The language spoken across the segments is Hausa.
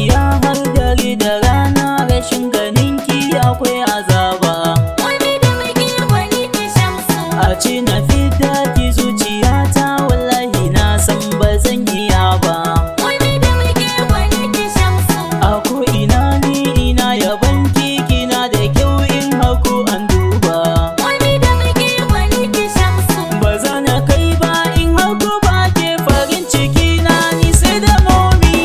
masoyiya har dare da rana rashin ganinki akwai azaba. Momy da muke wani ki shamsu. A ce na fidda ki zuciyata wallahi na san ba zan iya ba. Momy da muke wani ki shamsu. A ko ina ni ina yabanki kina da kyau in haku an duba. Momy da muke wani ki shamsu. Ba za na kai ba in haku ba ke farin ciki na ni sai da Momy.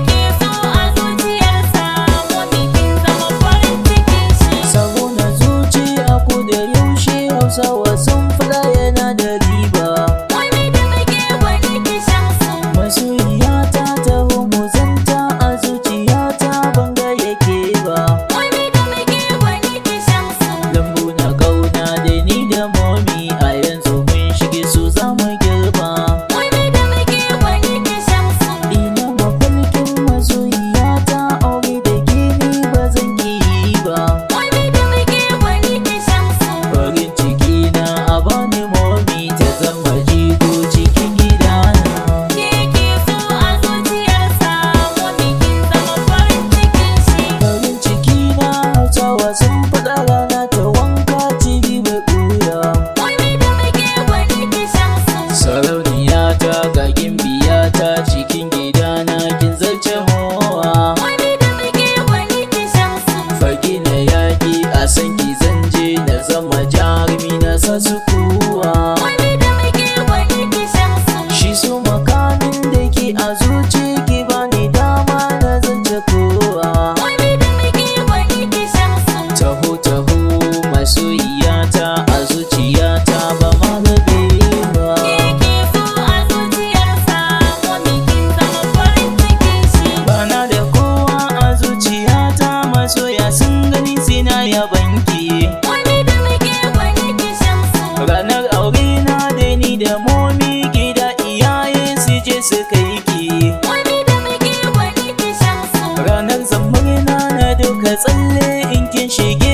Ke so a zuciyarsa, Momy kin zama farin cikin shi. Sabo na zuci a ko da yaushe Hausawa sun fada yana da riba. Momy da muke wani ki shamsu. Masoyiyata taho mu zanta a zuciyata ban ga yake ba. Momy da muke wani ki shamsu. Lambu na kauna da ni da Momy a yanzu mun shige su za mu girba. Momy da muke wani ki shamsu. Ina mafarkin masoyiyata aure da ke ni ba zan ki yi ba. Momy da muke wani ki shamsu. Farin ciki na a bani Momy ta zama jigo cikin gidana. Ke so a zuciyarsa, Momy kin zama farin cikin shi. Farin ciki na Hausawa sun faɗa rana ta wanka cibi bai ɓuya. Momy da muke wani ki shamsu. Sarauniyata ga gimbiyata cikin gidana kin zarce mowa. Momy da muke wani ki shamsu. Fage na yaƙi a san ki zanje na zama jarumi na sa su kuwa. Momy da muke wani ki shamsu. Shi so makamin da ke a zuci ki bani dama na zance kowa. Momy da muke wani ki shamsu. Taho taho masoyiyata a zuciyata ba ma rabe ba. Ke so a zuciyarsa, Momy kin zama farin cikin shi. Bana da kowa a zuciyata masoya sun gani sina yabanki. Momy da muke wani ki shamsu. Ranar aure na da ni da Momy gida iyaye su je su kai ki. Momy da muke wani ki shamsu. Ranar zammarina na duka tsalle in kin shige